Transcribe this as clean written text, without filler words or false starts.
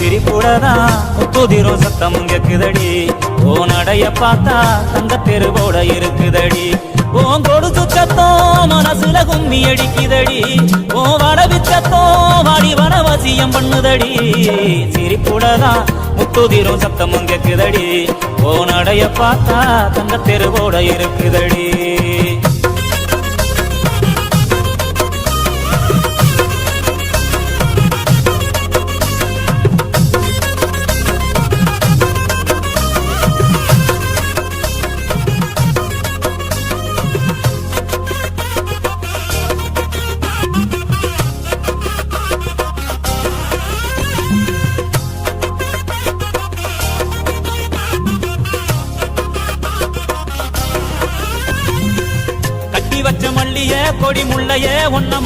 சிரிப்புடதான் முத்துதிரும் சத்தமும் கேக்குதடி ஓ நடைய பார்த்தா தங்க தெருவோட இருக்குதடி ஓ கொடுத்து சத்தம் மனசுல கும்மி அடிக்குதடி ஓ வடவி சத்தம் வாடி வனவசியம் பண்ணுதடி சிரிப்புடதான் முத்துதிரும் சத்தமும் கேக்குதடி ஓ நடைய பார்த்தா தங்க தெருவோட இருக்குதடி வச்ச மல்லிய கொடி முள்ளைய ஒன்ன